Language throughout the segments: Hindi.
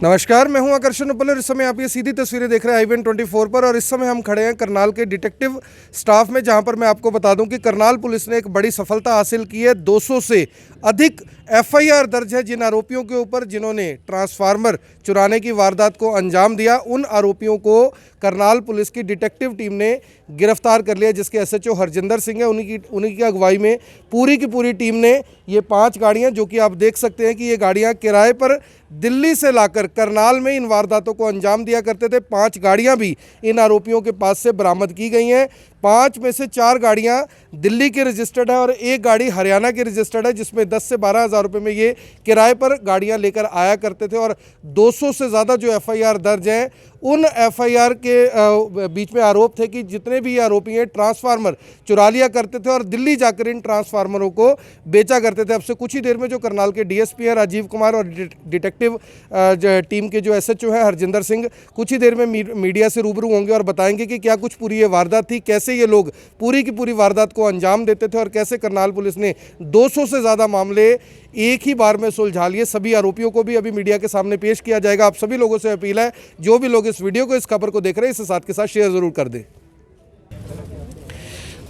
नमस्कार, मैं हूं आकर्षण उपल और इस समय आप ये सीधी तस्वीरें देख रहे हैं IBN 24 पर। और इस समय हम खड़े हैं करनाल के डिटेक्टिव स्टाफ में, जहां पर मैं आपको बता दूं कि करनाल पुलिस ने एक बड़ी सफलता हासिल की है। 200 से अधिक FIR दर्ज है जिन आरोपियों के ऊपर जिन्होंने ट्रांसफार्मर चुराने की वारदात को अंजाम दिया। उन आरोपियों को करनाल पुलिस की डिटेक्टिव टीम ने गिरफ्तार कर लिया, जिसके SHO हरजिंदर सिंह है। उन्हीं की अगुवाई में पूरी की पूरी टीम ने ये 5 गाड़ियां, जो कि आप देख सकते हैं कि ये गाड़ियां किराए पर दिल्ली से लाकर करनाल में इन वारदातों को अंजाम दिया करते थे। 5 गाड़ियां भी इन आरोपियों के पास से बरामद की गई हैं। 5 में से 4 गाड़ियां दिल्ली के रजिस्टर्ड है और 1 गाड़ी हरियाणा के रजिस्टर्ड है, जिसमें 10 से 12 हज़ार रुपये में ये किराए पर गाड़ियां लेकर आया करते थे। और 200 से ज़्यादा जो FIR दर्ज हैं, उन FIR के बीच में आरोप थे कि जितने भी आरोपी हैं ट्रांसफार्मर चुरा लिया करते थे और दिल्ली जाकर इन ट्रांसफार्मरों को बेचा करते थे। अब से कुछ ही देर में जो करनाल के DSP हैं राजीव कुमार और डिटेक्टिव टीम के जो SHO हैं हरजिंदर सिंह, कुछ ही देर में मीडिया से रूबरू होंगे और बताएंगे कि क्या कुछ पूरी ये वारदात थी, कैसे ये लोग पूरी की पूरी वारदात को अंजाम देते थे और कैसे करनाल पुलिस ने 200 से ज़्यादा मामले एक ही बार में सुलझा लिए। सभी आरोपियों को भी अभी मीडिया के सामने पेश किया जाएगा। आप सभी लोगों से अपील है, जो भी लोग इस वीडियो को, इस खबर को देख रहे हैं, इसे साथ के साथ शेयर जरूर कर दें।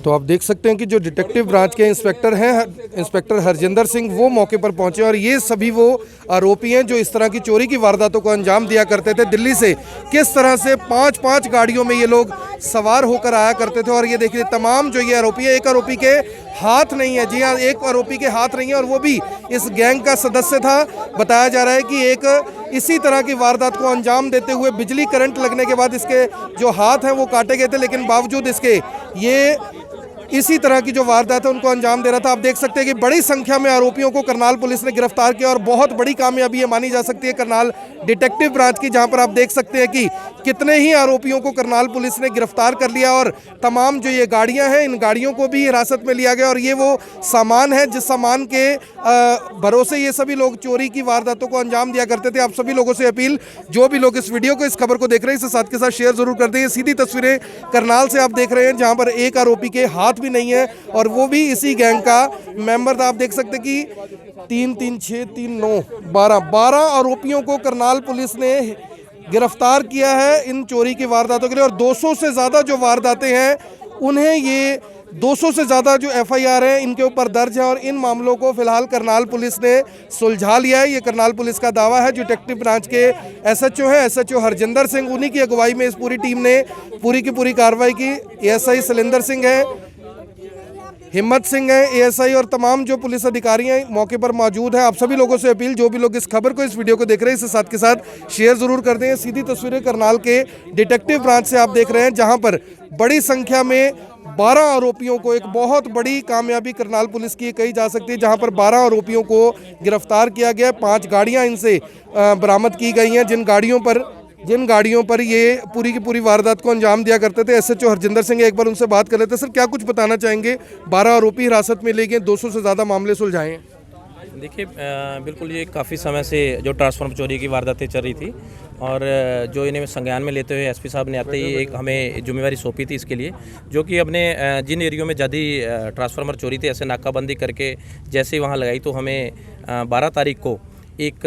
तो आप देख सकते हैं कि जो डिटेक्टिव ब्रांच के इंस्पेक्टर हैं, इंस्पेक्टर हरजिंदर सिंह, वो मौके पर पहुंचे और ये सभी वो आरोपी हैं जो इस तरह की चोरी की वारदातों को अंजाम दिया करते थे। दिल्ली से किस तरह से 5-5 गाड़ियों में ये लोग सवार होकर आया करते थे। और ये देखिए, तमाम जो ये आरोपी है, एक आरोपी के हाथ नहीं है, जी हाँ, एक आरोपी के हाथ नहीं है और वो भी इस गैंग का सदस्य था। बताया जा रहा है कि एक इसी तरह की वारदात को अंजाम देते हुए बिजली करंट लगने के बाद इसके जो हाथ हैं वो काटे गए थे, लेकिन बावजूद इसके ये इसी तरह की जो वारदात है उनको अंजाम दे रहा था। आप देख सकते हैं कि बड़ी संख्या में आरोपियों को करनाल पुलिस ने गिरफ्तार किया और बहुत बड़ी कामयाबी ये मानी जा सकती है करनाल डिटेक्टिव ब्रांच की, जहां पर आप देख सकते हैं कि कितने ही आरोपियों को करनाल पुलिस ने गिरफ्तार कर लिया। और तमाम जो ये गाड़ियां हैं, इन गाड़ियों को भी हिरासत में लिया गया और ये वो सामान है जिस सामान के भरोसे ये सभी लोग चोरी की वारदातों को अंजाम दिया करते थे। आप सभी लोगों से अपील, जो भी लोग इस वीडियो को, इस खबर को देख रहे हैं, इसे साथ के साथ शेयर जरूर कर दें। ये सीधी तस्वीरें करनाल से आप देख रहे हैं, जहां पर एक आरोपी के हाथ भी नहीं है और वो भी इसी गैंग का मेंबर था। आप देख सकते हैं कि 3, 3, 6, 3, 9, 12 आरोपियों को करनाल पुलिस ने गिरफ्तार किया है इन चोरी की वारदातों के लिए। और 200 से ज़्यादा जो वारदातें हैं, उन्हें ये 200 से ज़्यादा जो FIR हैं इनके ऊपर दर्ज है और इन मामलों को फिलहाल करनाल पुलिस ने सुलझा लिया है। ये करनाल पुलिस का दावा है। जो डिटेक्टिव ब्रांच के SHO हैं, SHO हरजिंदर सिंह, उन्हीं की अगुवाई में इस पूरी टीम ने पूरी की पूरी कार्रवाई की। ASI शैलेंद्र सिंह है, हिम्मत सिंह है, ASI और तमाम जो पुलिस अधिकारी हैं मौके पर मौजूद हैं। आप सभी लोगों से अपील, जो भी लोग इस खबर को, इस वीडियो को देख रहे हैं, इसे साथ के साथ शेयर जरूर कर दें। सीधी तस्वीरें करनाल के डिटेक्टिव ब्रांच से आप देख रहे हैं, जहां पर बड़ी संख्या में 12 आरोपियों को, एक बहुत बड़ी कामयाबी करनाल पुलिस की कही जा सकती है, जहां पर 12 आरोपियों को गिरफ्तार किया गया। 5 गाड़ियां इनसे बरामद की गई हैं, जिन गाड़ियों पर ये पूरी की पूरी वारदात को अंजाम दिया करते थे। SHO हरजिंदर सिंह, एक बार उनसे बात कर लेते हैं। सर, क्या कुछ बताना चाहेंगे? 12 आरोपी हिरासत में लिए गए, 200 से ज़्यादा मामले सुलझाए हैं। देखिए, बिल्कुल ये काफ़ी समय से जो ट्रांसफार्मर चोरी की वारदातें चल रही थी और जो इन्हें संज्ञान में लेते हुए SP साहब ने आते ही एक हमें जिम्मेवारी सौंपी थी इसके लिए, जो कि अपने जिन एरियो में ज़्यादा ट्रांसफार्मर चोरी थे, ऐसे नाकाबंदी करके जैसे ही वहाँ लगाई, तो हमें 12 तारीख को एक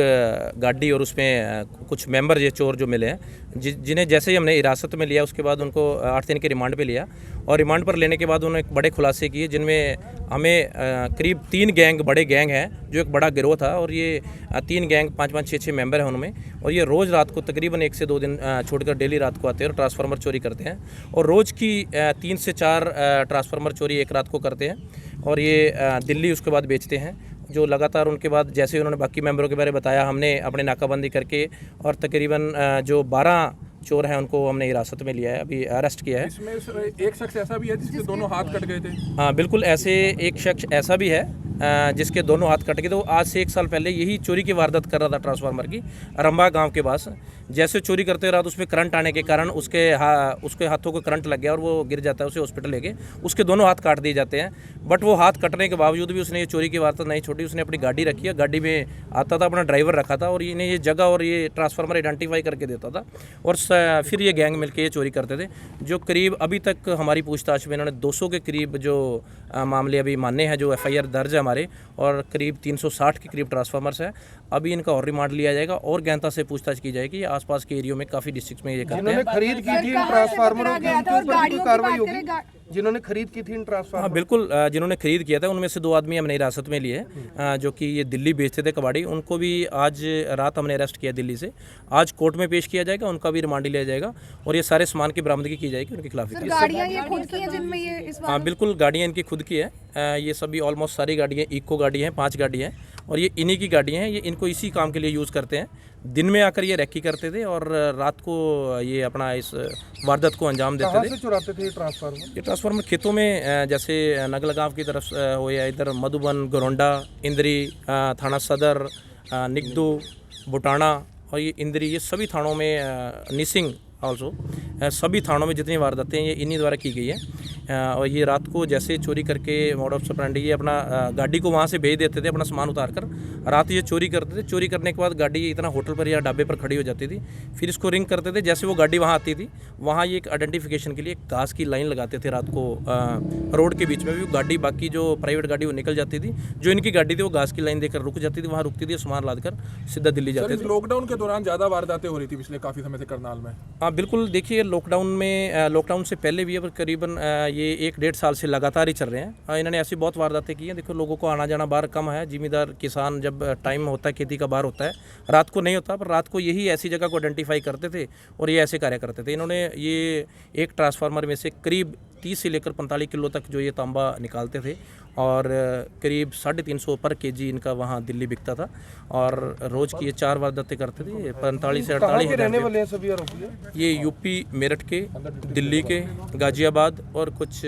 गाड़ी और उसमें कुछ मेंबर ये चोर जो मिले हैं, जिन्हें जैसे ही हमने हिरासत में लिया, उसके बाद उनको 8 दिन के रिमांड पे लिया। और रिमांड पर लेने के बाद उन्होंने एक बड़े खुलासे किए, जिनमें हमें करीब 3 बड़े गैंग हैं, जो एक बड़ा गिरोह था। और ये 3 गैंग 5-5, 6-6 मेंबर हैं उनमें, और ये रोज़ रात को तकरीबन 1 से 2 दिन छोड़कर डेली रात को आते हैं और ट्रांसफार्मर चोरी करते हैं। और रोज़ की 3 से 4 ट्रांसफार्मर चोरी एक रात को करते हैं और ये दिल्ली उसके बाद बेचते हैं। जो लगातार उनके बाद जैसे उन्होंने बाकी मेंबरों के बारे में बताया, हमने अपने नाकाबंदी करके और तकरीबन जो 12 चोर हैं उनको हमने हिरासत में लिया है, अभी अरेस्ट किया है। इसमें एक शख्स ऐसा भी है जिसके दोनों हाथ कट गए थे? हाँ, बिल्कुल, ऐसे एक शख्स ऐसा भी है जिसके दोनों हाथ कट गए थे। वो आज से 1 साल पहले यही चोरी की वारदात कर रहा था ट्रांसफार्मर की, रंबा गांव के पास। जैसे चोरी करते रात उसमें करंट आने के कारण उसके हाथों को करंट लग गया और वो गिर जाता है, उसे हॉस्पिटल लेके उसके दोनों हाथ काट दिए जाते हैं। बट वो हाथ कटने के बावजूद भी उसने ये चोरी की वारदात नहीं छोड़ी। उसने अपनी गाड़ी रखी है, गाड़ी में आता था, अपना ड्राइवर रखा था और इन्हें ये जगह और ये ट्रांसफार्मर आइडेंटिफाई करके देता था और फिर ये गैंग मिलकर ये चोरी करते थे। जो करीब अभी तक हमारी पूछताछ में इन्होंने 200 के करीब जो मामले अभी माने हैं, जो FIR दर्ज है हमारे, और करीब 360 के करीब ट्रांसफार्मर्स हैं। अभी इनका और रिमांड लिया जाएगा और गहनता से पूछताछ की जाएगी। आसपास के एरियो में काफ़ी डिस्ट्रिक्ट में ये करते जिन्होंने हैं। खरीद की थी इन ट्रांसफार्मरों की, उनके ऊपर भी कोई कार्रवाई होगी? जिन्होंने खरीद की थी इन हाँ ट्रांसफार्मर? बिल्कुल, जिन्होंने खरीद किया था उनमें से 2 आदमी हमने हिरासत में लिए हैं, जो कि ये दिल्ली बेचते थे कबाड़ी। उनको भी आज रात हमने अरेस्ट किया दिल्ली से। आज कोर्ट में पेश किया जाएगा, उनका भी रिमांड लिया जाएगा और ये सारे सामान की बरामदगी की जाएगी उनके खिलाफ। गाड़ियाँ ये खुद की हैं जिनमें ये इस हाँ बिल्कुल, गाड़ियाँ इनकी खुद की है। ये सभी ऑलमोस्ट सारी गाड़ियाँ इको गाड़ी हैं, 5 गाड़ियाँ हैं और ये इन्हीं की गाड़ियाँ हैं। ये इनको इसी काम के लिए यूज़ करते हैं। दिन में आकर ये रैकी करते थे और रात को ये अपना इस वारदात को अंजाम देते कहाँ थे। से चुराते थे ये ट्रांसफार्मर? ये ट्रांसफार्मर खेतों में, जैसे नगलगांव की तरफ हो या इधर मधुबन, गोरंडा, इंद्री, थाना सदर, निगदू, बुटाना और ये इंद्री, ये सभी थानों में, निसिंग ऑल्सो, सभी थानों में जितनी वारदातें ये इन्हीं द्वारा की गई है। और ये रात को जैसे चोरी करके मोड ऑफ ऑपरेंडी ये अपना गाड़ी को वहाँ से भेज देते थे अपना सामान उतार कर। रात ये चोरी करते थे। चोरी करने के बाद गाड़ी इतना होटल पर या ढाबे पर खड़ी हो जाती थी, फिर इसको रिंग करते थे। जैसे वो गाड़ी वहाँ आती थी, वहाँ ये एक आइडेंटिफिकेशन के लिए घास की लाइन लगाते थे रात को रोड के बीच में भी। गाड़ी बाकी जो प्राइवेट गाड़ी वो निकल जाती थी, जो इनकी गाड़ी थी वो घास की लाइन देकर रुक जाती थी, वहाँ रुकती थी, सामान लाद कर सीधा दिल्ली जाते थे। लॉकडाउन के दौरान ज़्यादा वारदातें हो रही थी पिछले काफ़ी समय से करनाल में। हाँ बिल्कुल, देखिए लॉकडाउन से पहले भी अब करीबन ये 1-1.5 साल से लगातार ही चल रहे हैं। इन्होंने ऐसी बहुत वारदातें की हैं। देखो, लोगों को आना जाना बाहर कम है। जिम्मेदार किसान जब टाइम होता है खेती का बाहर होता है, रात को नहीं होता, पर रात को यही ऐसी जगह को आइडेंटिफाई करते थे और ये ऐसे कार्य करते थे। इन्होंने ये एक ट्रांसफार्मर में से करीब 30 से लेकर 45 किलो तक जो ये तांबा निकालते थे और करीब 350 पर केजी इनका वहाँ दिल्ली बिकता था और रोज़ की ये 4 वारदातें करते थे। 45 से 48 रहने वाले हैं सभी आरोपी? ये यूपी मेरठ के, दिल्ली के, गाजियाबाद और कुछ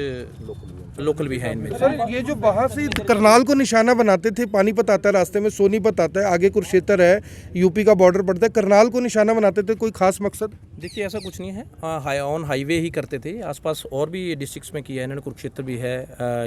लोकल भी हैं इनमें। सर, ये जो बाहर से करनाल को निशाना बनाते थे, पानीपत आता है रास्ते में, सोनीपत आता है, आगे कुरुक्षेत्र है, यूपी का बॉर्डर पड़ता है, करनाल को निशाना बनाते थे, कोई खास मकसद? देखिए, ऐसा कुछ नहीं है। ऑन हाईवे ही करते थे। आसपास और भी डिस्ट्रिक्ट्स में किया है इन्होंने, कुरुक्षेत्र भी है,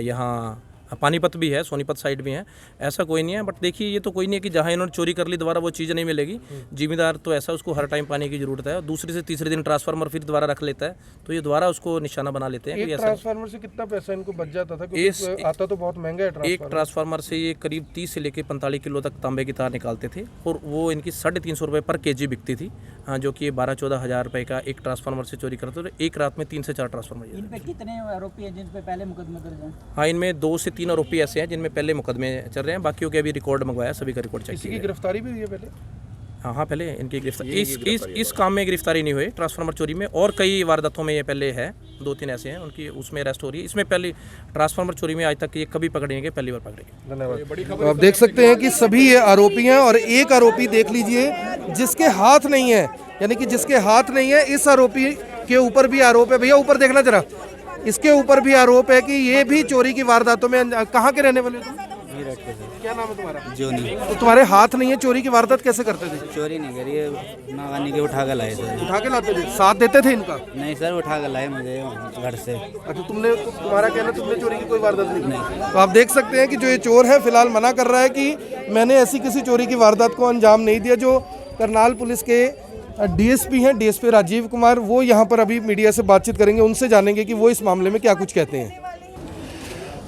यहाँ पानीपत भी है, सोनीपत साइड भी है। ऐसा कोई नहीं है। बट देखिए, ये तो कोई नहीं है कि जहाँ इन्होंने चोरी कर ली दोबारा वो चीज़ नहीं मिलेगी। जिम्मेदार तो ऐसा, उसको हर टाइम पाने की जरूरत है। दूसरे से तीसरे दिन ट्रांसफार्मर फिर दोबारा रख लेता है, तो ये दोबारा उसको निशाना बना लेते हैं। एक ट्रांसफार्मर से कितना पैसा इनको बच जाता था? क्योंकि आता तो बहुत महंगा है एक ट्रांसफार्मर से ये करीब 30 से लेकर 45 किलो तक तांबे की तार निकालते थे और वो इनकी 350 रुपये पर केजी बिकती थी। जो कि 12-14 हज़ार रुपये का एक ट्रांसफार्मर से चोरी करते थे। एक रात में 3 से 4 ट्रांसफार्मर। इन पे कितने आरोपी हैं जिन पे पहले मुकदमे दर्ज हैं? हाँ, इनमें 2 से 3 आरोपी ऐसे हैं जिनमें पहले मुकदमे चल रहे हैं। बाकियों के अभी रिकॉर्ड मंगवाया, सभी का रिकॉर्ड चेक किया। गिरफ्तारी भी हुई है पहले? हाँ, पहले इनकी गिरफ्तारी इस काम में गिरफ्तारी नहीं हुई, ट्रांसफार्मर चोरी में। और कई वारदातों में ये पहले है, 2-3 ऐसे हैं उनकी, उसमें अरेस्ट हो रही है। इसमें पहले ट्रांसफार्मर चोरी में आज तक ये कभी पकड़े नहीं गए, पहली बार पकड़े गए। धन्यवाद। तो आप देख सकते हैं कि सभी ये आरोपी हैं और एक आरोपी देख लीजिए जिसके हाथ नहीं है, यानी कि जिसके हाथ नहीं है, इस आरोपी के ऊपर भी आरोप है। भैया ऊपर देखना जरा, इसके ऊपर भी आरोप है कि ये भी चोरी की वारदातों में। कहाँ के रहने वाले हो तुम? क्या नाम है तुम्हारा? जोनी। तो तुम्हारे हाथ नहीं है, चोरी की वारदात कैसे करते थे? चोरी नहीं करी है, नागानी के उठा कर लाए सर। उठा के लाते थे? साथ देते थे इनका? नहीं सर, उठा कर लाए मुझे घर से। अच्छा, तुम्हारा कहना तुमने चोरी की कोई वारदात नहीं? तो आप देख सकते हैं कि जो ये चोर है फिलहाल मना कर रहा है कि मैंने ऐसी किसी चोरी की वारदात को अंजाम नहीं दिया। जो करनाल पुलिस के डीएसपी हैं, डीएसपी राजीव कुमार, वो यहाँ पर अभी मीडिया से बातचीत करेंगे, उनसे जानेंगे कि वो इस मामले में क्या कुछ कहते हैं।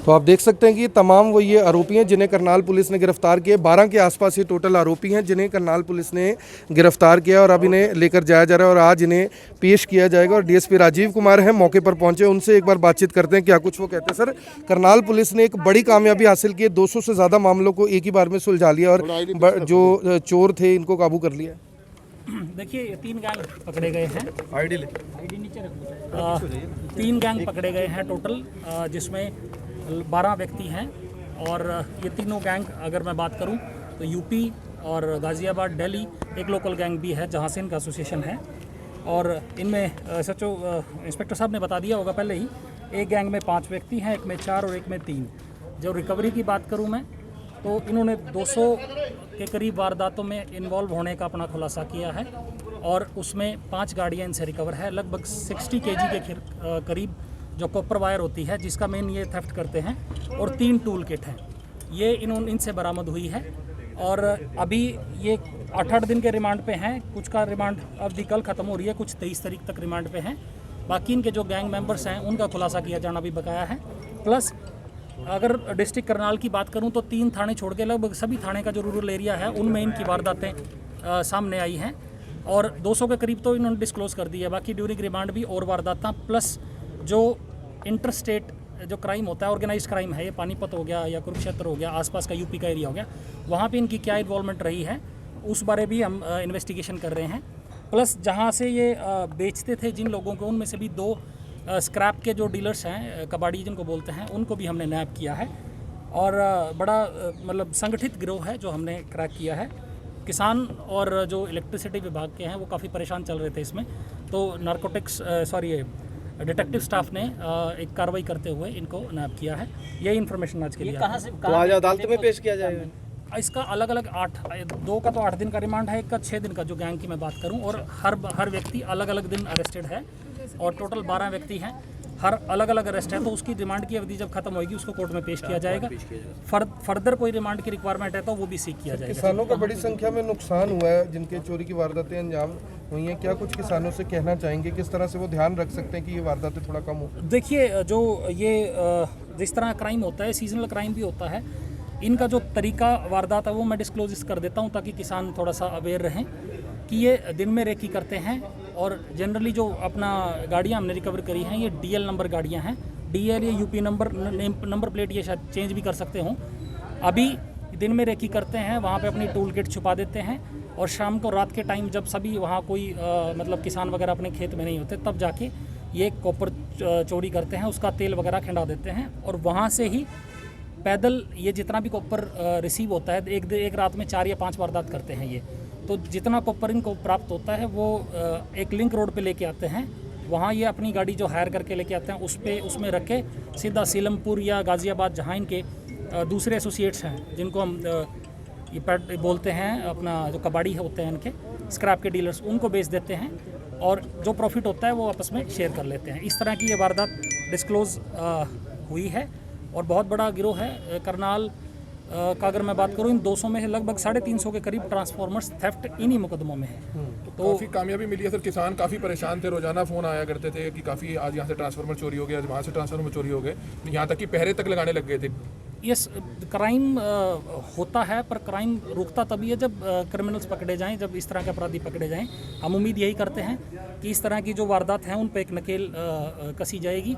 तो आप देख सकते हैं कि तमाम वो ये आरोपी हैं जिन्हें करनाल पुलिस ने गिरफ्तार किए। 12 के आसपास ये टोटल आरोपी हैं जिन्हें करनाल पुलिस ने गिरफ्तार किया और अब इन्हें लेकर जाया जा रहा है और आज इन्हें पेश किया जाएगा। और डीएसपी राजीव कुमार हैं, मौके पर पहुंचे, उनसे एक बार बातचीत करते हैं क्या कुछ वो कहते हैं। सर, करनाल पुलिस ने एक बड़ी कामयाबी हासिल की है, 200 से ज़्यादा मामलों को एक ही बार में सुलझा लिया और जो चोर थे इनको काबू कर लिया। देखिए, ये 3 गैंग पकड़े गए हैं। आईडी नीचे रख 3 गैंग पकड़े गए हैं टोटल, जिसमें 12 व्यक्ति हैं। और ये तीनों गैंग, अगर मैं बात करूं तो यूपी और गाज़ियाबाद, दिल्ली, एक लोकल गैंग भी है जहां से इनका एसोसिएशन है। और इनमें SHO इंस्पेक्टर साहब ने बता दिया होगा पहले ही, एक गैंग में 5 व्यक्ति हैं, एक में 4 और एक में 3। जो रिकवरी की बात करूं मैं, तो इन्होंने 200 के करीब वारदातों में इन्वॉल्व होने का अपना खुलासा किया है और उसमें 5 गाड़ियाँ इनसे रिकवर है। लगभग 60 kg के करीब जो कॉपर वायर होती है, जिसका मेन ये थेफ्ट करते हैं, और 3 टूल किट हैं, ये इनसे बरामद हुई है। और अभी ये 8-8 दिन के रिमांड पे हैं। कुछ का रिमांड अवधि कल ख़त्म हो रही है, कुछ 23 तारीख तक रिमांड पे हैं। बाकी इनके जो गैंग मेंबर्स हैं उनका खुलासा किया जाना भी बकाया है। प्लस अगर डिस्ट्रिक्ट करनाल की बात करूं तो 3 थाने छोड़ के लगभग सभी थाने का जो रूरल एरिया है उनमें इनकी वारदातें सामने आई हैं और 200 के करीब तो इन्होंने डिस्क्लोज कर दी है। बाकी ड्यूरिंग रिमांड भी और वारदातें प्लस जो इंटर स्टेट जो क्राइम होता है, ऑर्गेनाइज्ड क्राइम है, ये पानीपत हो गया या कुरुक्षेत्र हो गया, आसपास का यूपी का एरिया हो गया, वहाँ पे इनकी क्या इन्वॉल्वमेंट रही है उस बारे भी हम इन्वेस्टिगेशन कर रहे हैं। प्लस जहाँ से ये बेचते थे जिन लोगों को, उनमें से भी 2 स्क्रैप के जो डीलर्स हैं, कबाड़ी जिनको बोलते हैं, उनको भी हमने नैप किया है और बड़ा मतलब संगठित गिरोह है जो हमने क्रैक किया है। किसान और जो इलेक्ट्रिसिटी विभाग के हैं वो काफ़ी परेशान चल रहे थे इसमें, तो नारकोटिक्स डिटेक्टिव स्टाफ ने एक कार्रवाई करते हुए इनको नैप किया है। यही इन्फॉर्मेशन आज के लिए कहाँ से तो आज अदालत में पेश किया जाएगा। इसका अलग अलग 2 का तो 8 दिन का रिमांड है, 1 का 6 दिन का जो गैंग की मैं बात करूं, और हर व्यक्ति अलग अलग दिन अरेस्टेड है और टोटल 12 व्यक्ति हैं, हर अलग अलग अरेस्ट है। तो उसकी रिमांड की अवधि जब खत्म होगी उसको कोर्ट में पेश किया जाएगा। फर्दर कोई रिमांड की रिक्वायरमेंट है तो वो भी सीख किया जाएगा। किसानों का बड़ी संख्या में नुकसान हुआ है जिनके चोरी की वारदातें अंजाम हुई हैं, क्या कुछ किसानों से कहना चाहेंगे, किस तरह से वो ध्यान रख सकते हैं कि ये वारदातें थोड़ा कम हो? देखिए, जो ये जिस तरह क्राइम होता है, सीजनल क्राइम भी होता है, इनका जो तरीका वारदात है वो मैं डिस्क्लोज कर देता हूँ ताकि किसान थोड़ा सा अवेयर रहें कि ये दिन में रेकी करते हैं। और जनरली जो अपना गाड़ियाँ हमने रिकवर करी हैं ये DL नंबर गाड़ियाँ हैं। DL या यूपी नंबर प्लेट ये शायद चेंज भी कर सकते हों। अभी दिन में रेकी करते हैं, वहाँ पे अपनी टूल किट छुपा देते हैं और शाम को रात के टाइम जब सभी वहाँ कोई मतलब किसान वगैरह अपने खेत में नहीं होते तब जाके ये कॉपर चोरी करते हैं, उसका तेल वगैरह खिंडा देते हैं और वहाँ से ही पैदल ये जितना भी कॉपर रिसीव होता है, एक रात में 4 या 5 वारदात करते हैं ये। तो जितना कॉपर इनको प्राप्त होता है वो एक लिंक रोड पे लेके आते हैं, वहाँ ये अपनी गाड़ी जो हायर करके लेके आते हैं उसमें रख के सीधा सीलमपुर या गाज़ियाबाद, जहाँ इनके दूसरे एसोसिएट्स हैं जिनको हम ये बोलते हैं अपना जो कबाड़ी होते हैं इनके स्क्रैप के डीलर्स, उनको बेच देते हैं और जो प्रॉफिट होता है वो आपस में शेयर कर लेते हैं। इस तरह की ये वारदात डिस्क्लोज हुई है और बहुत बड़ा गिरोह है। करनाल का अगर मैं बात करूं, इन 200 में से लगभग 350 के करीब ट्रांसफॉर्मर्स थेफ्ट इन्हीं मुकदमों में है। तो काफ़ी कामयाबी मिली है सर। किसान काफ़ी परेशान थे, रोजाना फ़ोन आया करते थे कि काफ़ी आज यहाँ से ट्रांसफार्मर चोरी हो गया, आज वहाँ से ट्रांसफार्मर चोरी हो गए, यहाँ तक कि पहरे तक लगाने लग गए थे। यस, क्राइम होता है पर क्राइम रुकता तभी है जब क्रिमिनल्स पकड़े जाएं, जब इस तरह के अपराधी पकड़े जाएं। हम उम्मीद यही करते हैं कि इस तरह की जो वारदात हैं उन पर एक नकेल कसी जाएगी।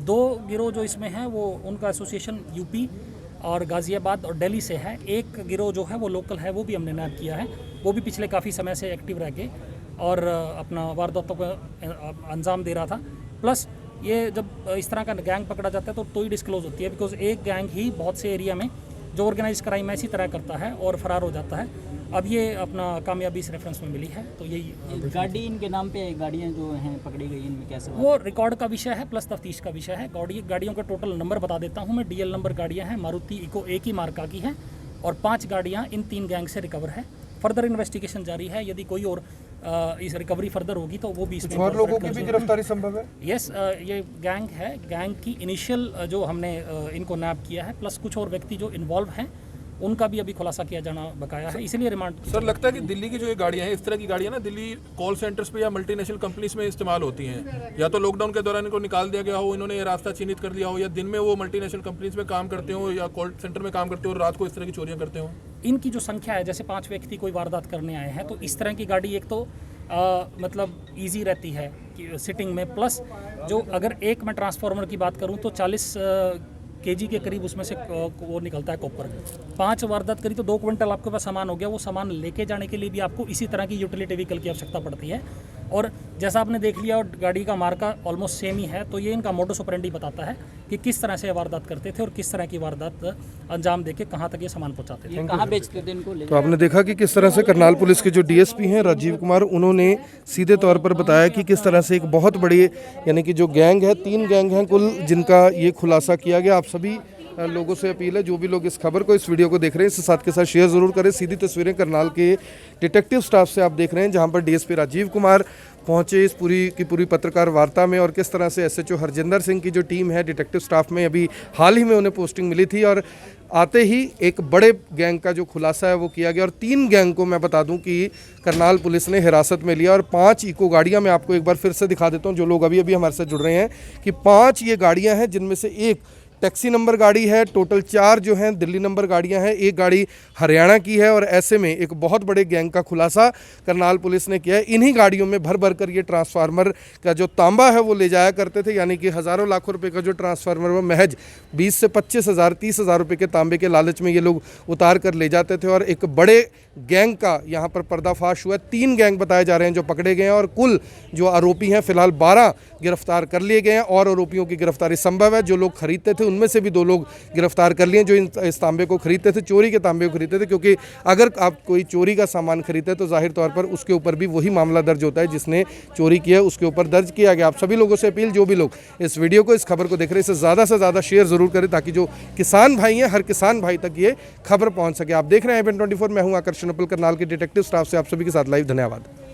2 गिरोह जो इसमें हैं वो उनका एसोसिएशन यूपी और गाज़ियाबाद और दिल्ली से है। एक गिरोह जो है वो लोकल है, वो भी हमने नैप किया है, वो भी पिछले काफ़ी समय से एक्टिव रह के और अपना वारदातों को अंजाम दे रहा था। प्लस ये जब इस तरह का गैंग पकड़ा जाता है तो ही डिस्क्लोज होती है, बिकॉज एक गैंग ही बहुत से एरिया में जो ऑर्गेनाइज क्राइम ऐसी तरह करता है और फरार हो जाता है। अब ये अपना कामयाबी इस रेफरेंस में मिली है। तो यही गाड़ी इनके नाम पे गाड़ियाँ जो हैं पकड़ी गई, इनमें कैसे वो रिकॉर्ड का विषय है प्लस तफ्तीश का विषय है। गाड़ियों का टोटल नंबर बता देता हूँ मैं। DL नंबर गाड़ियाँ हैं, मारुति इको एक ही मार्का की हैं और 5 गाड़ियाँ इन 3 गैंग से रिकवर है। फर्दर इन्वेस्टिगेशन जारी है, यदि कोई और इस रिकवरी फर्दर होगी तो वो भी इसमें और लोगों की भी गिरफ्तारी संभव है। यस, ये गैंग है, गैंग की इनिशियल जो हमने इनको नैप किया है, प्लस कुछ और व्यक्ति जो इन्वॉल्व हैं उनका भी अभी खुलासा किया जाना बकाया है, इसीलिए रिमांड। सर लगता है कि दिल्ली की जो ये गाड़ियाँ हैं, इस तरह की गाड़ियाँ ना दिल्ली कॉल सेंटर्स पे या मल्टीनेशनल कंपनीज में इस्तेमाल होती हैं, या तो लॉकडाउन के दौरान इनको निकाल दिया गया हो, इन्होंने ये रास्ता चिन्हित कर लिया हो, या दिन में वो मल्टीनेशनल कंपनीज में काम करते हो या कॉल सेंटर में काम करते हो और रात को इस तरह की चोरियाँ करते हो। इनकी जो संख्या है, जैसे 5 व्यक्ति कोई वारदात करने आए हैं तो इस तरह की गाड़ी एक तो मतलब ईजी रहती है कि सिटिंग में, प्लस जो अगर एक मैं ट्रांसफार्मर की बात करूं तो 40 kg के करीब उसमें से वो निकलता है कॉपर। 5 वारदात करी तो 2 क्विंटल आपके पास सामान हो गया। वो सामान लेके जाने के लिए भी आपको इसी तरह की यूटिलिटी व्हीकल की आवश्यकता पड़ती है और जैसा आपने देख लिया और गाड़ी का मार्का ऑलमोस्ट सेम ही है, तो ये इनका मोडस ऑपरेंडी बताता है कि किस तरह से वारदात करते थे और किस तरह की वारदात अंजाम देके कहाँ तक ये सामान पहुँचाते थे। कहाँ बेचते थे इनको? तो आपने देखा कि किस तरह से करनाल पुलिस के जो DSP हैं राजीव कुमार, उन्होंने सीधे तौर पर बताया कि किस तरह से एक बहुत बड़ी यानी कि जो गैंग है, 3 गैंग हैं कुल जिनका ये खुलासा किया गया। आप सभी लोगों से अपील है, जो भी लोग इस खबर को, इस वीडियो को देख रहे हैं, इसके साथ के साथ शेयर ज़रूर करें। सीधी तस्वीरें करनाल के डिटेक्टिव स्टाफ से आप देख रहे हैं, जहां पर DSP राजीव कुमार पहुंचे इस पूरी की पूरी पत्रकार वार्ता में, और किस तरह से SHO हरजिंदर सिंह की जो टीम है डिटेक्टिव स्टाफ में, अभी हाल ही में उन्हें पोस्टिंग मिली थी और आते ही एक बड़े गैंग का जो खुलासा है वो किया गया। और 3 गैंग को मैं बता दूं कि करनाल पुलिस ने हिरासत में लिया और 5 इको गाड़ियां मैं आपको एक बार फिर से दिखा देता हूं, जो लोग अभी अभी हमारे साथ जुड़ रहे हैं, कि 5 ये गाड़ियां हैं जिनमें से एक टैक्सी नंबर गाड़ी है। टोटल 4 जो हैं दिल्ली नंबर गाड़ियां हैं, एक गाड़ी हरियाणा की है। और ऐसे में एक बहुत बड़े गैंग का खुलासा करनाल पुलिस ने किया है। इन्हीं गाड़ियों में भर भर कर ये ट्रांसफार्मर का जो तांबा है वो ले जाया करते थे, यानी कि हज़ारों लाखों रुपए का जो ट्रांसफार्मर वो महज 20 से 25,000 30,000 रुपये के तांबे के लालच में ये लोग उतार कर ले जाते थे। और एक बड़े गैंग का यहाँ पर पर्दाफाश हुआ है। 3 गैंग बताए जा रहे हैं जो पकड़े गए हैं और कुल जो आरोपी हैं फिलहाल 12 गिरफ्तार कर लिए गए हैं और आरोपियों की गिरफ्तारी संभव है। जो लोग खरीदते थे उनमें से भी 2 लोग गिरफ्तार कर लिए जो इस तांबे को खरीदते थे, चोरी के तांबे को खरीदते थे। क्योंकि अगर आप कोई चोरी का सामान खरीदते तो जाहिर तौर पर उसके ऊपर भी वही मामला दर्ज होता है जिसने चोरी किया है उसके ऊपर दर्ज किया गया। आप सभी लोगों से अपील, जो भी लोग इस वीडियो को, इस खबर को देख रहे हैं, इसे ज़्यादा से ज़्यादा शेयर ज़रूर करें ताकि जो किसान भाई हैं हर किसान भाई तक ये खबर पहुँच सके। आप देख रहे हैं ABN24, मैं हूँ आकर्षण उपल, करनाल के डिटेक्टिव स्टाफ से आप सभी के साथ लाइव। धन्यवाद।